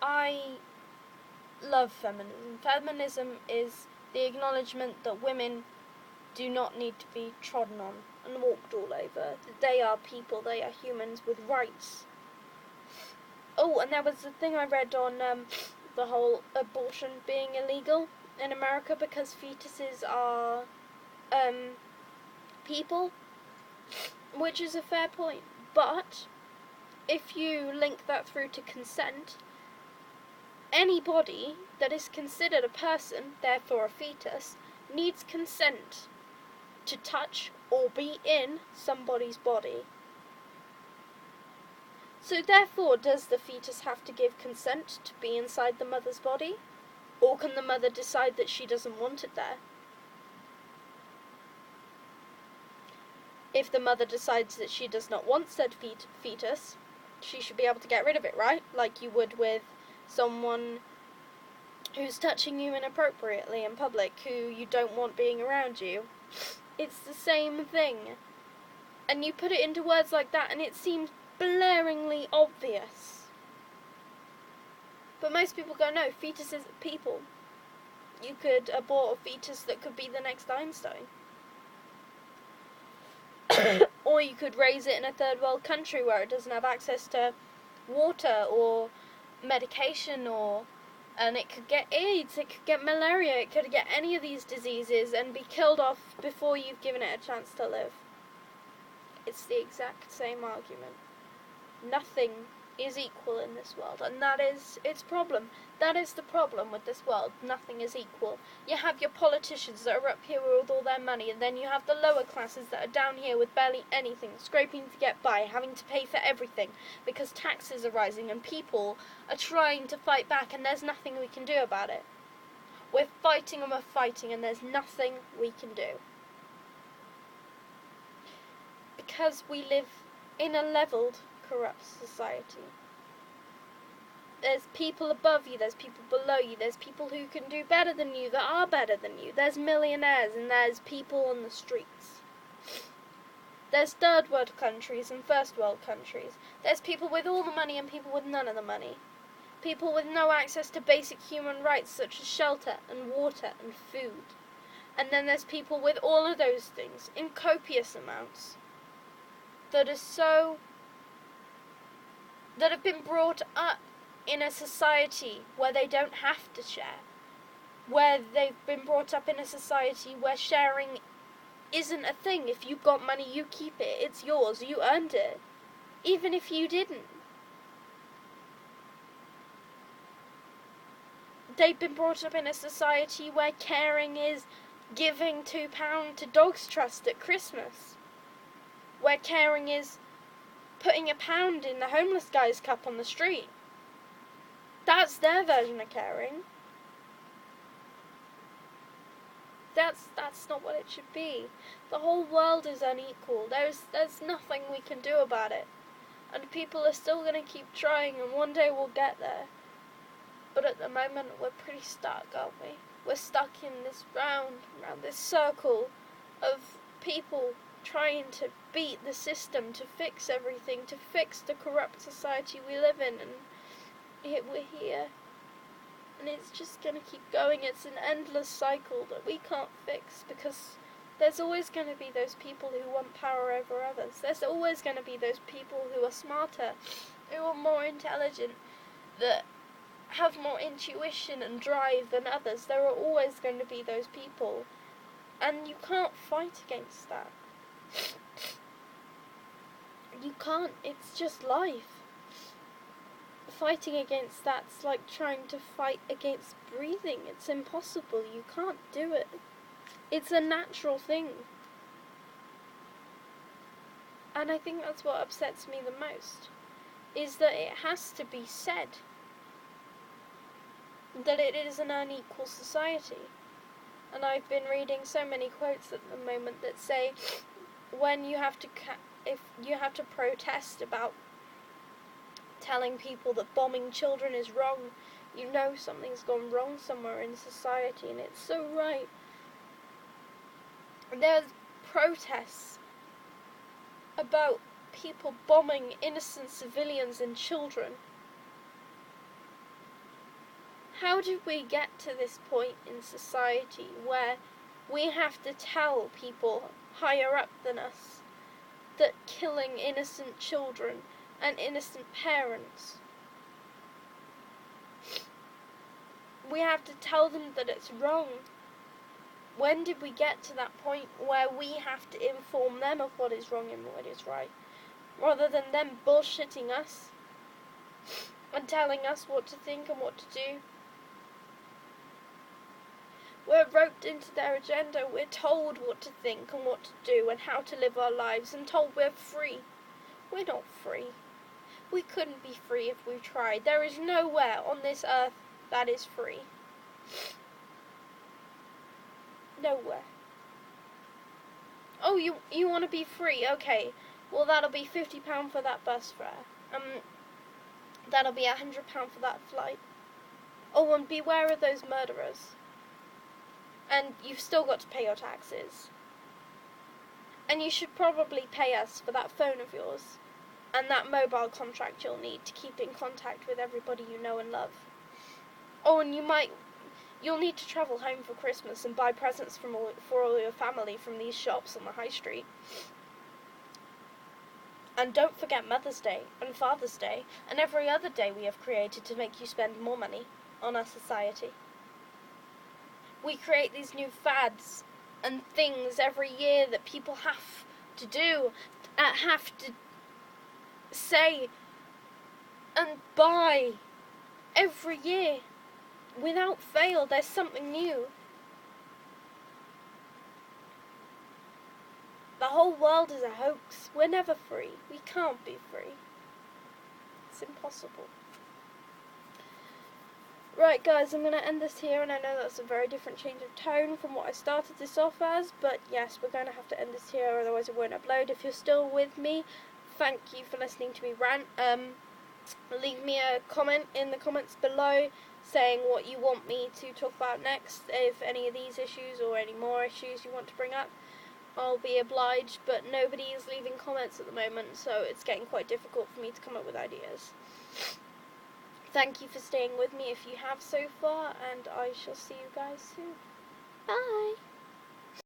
I love feminism. Feminism is the acknowledgement that women do not need to be trodden on and walked all over. They are people, they are humans with rights. Oh, and there was a thing I read on the whole abortion being illegal in America because fetuses are people, which is a fair point. But if you link that through to consent, anybody that is considered a person, therefore a fetus, needs consent to touch or be in somebody's body. So therefore, does the fetus have to give consent to be inside the mother's body? Or can the mother decide that she doesn't want it there? If the mother decides that she does not want said fetus, she should be able to get rid of it, right? Like you would with someone who's touching you inappropriately in public, who you don't want being around you. It's the same thing. And you put it into words like that and it seems blaringly obvious. But most people go, no, fetuses are people. You could abort a fetus that could be the next Einstein. Or you could raise it in a third world country where it doesn't have access to water or medication, and it could get AIDS, it could get malaria, it could get any of these diseases and be killed off before you've given it a chance to live. It's the exact same argument. Nothing is equal in this world, and that is its problem. That is the problem with this world. Nothing is equal. You have your politicians that are up here with all their money, and then you have the lower classes that are down here with barely anything, scraping to get by, having to pay for everything, because taxes are rising and people are trying to fight back, and there's nothing we can do about it. We're fighting and we're fighting, and there's nothing we can do. Because we live in a levelled, corrupt society. There's people above you, there's people below you, there's people who can do better than you, that are better than you. There's millionaires and there's people on the streets. There's third world countries and first world countries. There's people with all the money and people with none of the money. People with no access to basic human rights such as shelter and water and food. And then there's people with all of those things in copious amounts that have been brought up in a society where they don't have to share, where they've been brought up in a society where sharing isn't a thing. If you've got money, you keep it, it's yours, you earned it, even if you didn't. They've been brought up in a society where caring is giving £2 to Dogs Trust at Christmas, where caring is putting £1 in the homeless guy's cup on the street. That's their version of caring. That's not what it should be. The whole world is unequal. There's nothing we can do about it. And people are still going to keep trying, and one day we'll get there. But at the moment, we're pretty stuck, aren't we? We're stuck in this round this circle of people trying to beat the system, to fix everything, to fix the corrupt society we live in, and we're here. And it's just going to keep going. It's an endless cycle that we can't fix, because there's always going to be those people who want power over others. There's always going to be those people who are smarter, who are more intelligent, that have more intuition and drive than others. There are always going to be those people, and you can't fight against that. You can't. It's just life. Fighting against that's like trying to fight against breathing. It's impossible. You can't do it. It's a natural thing. And I think that's what upsets me the most, is that it has to be said that it is an unequal society. And I've been reading so many quotes at the moment that say, when you have to if you have to protest about telling people that bombing children is wrong, you know something's gone wrong somewhere in society, and it's so right. There's protests about people bombing innocent civilians and children. How did we get to this point in society where we have to tell people higher up than us that killing innocent children and innocent parents, we have to tell them that it's wrong? When did we get to that point where we have to inform them of what is wrong and what is right, rather than them bullshitting us and telling us what to think and what to do? We're roped into their agenda. We're told what to think and what to do and how to live our lives, and told we're free. We're not free. We couldn't be free if we tried. There is nowhere on this earth that is free. Nowhere. Oh, you want to be free? Okay. Well, that'll be £50 for that bus fare. That'll be £100 for that flight. Oh, and beware of those murderers. And you've still got to pay your taxes. And you should probably pay us for that phone of yours and that mobile contract you'll need to keep in contact with everybody you know and love. Oh, and you'll need to travel home for Christmas and buy presents for all your family from these shops on the high street. And don't forget Mother's Day and Father's Day and every other day we have created to make you spend more money on our society. We create these new fads and things every year that people have to do, have to say and buy every year. Without fail, there's something new. The whole world is a hoax. We're never free. We can't be free. It's impossible. Right, guys, I'm going to end this here, and I know that's a very different change of tone from what I started this off as, but yes, we're going to have to end this here, otherwise it won't upload. If you're still with me, thank you for listening to me rant. Leave me a comment in the comments below saying what you want me to talk about next, if any of these issues or any more issues you want to bring up. I'll be obliged, but nobody is leaving comments at the moment, so it's getting quite difficult for me to come up with ideas. Thank you for staying with me if you have so far, and I shall see you guys soon. Bye!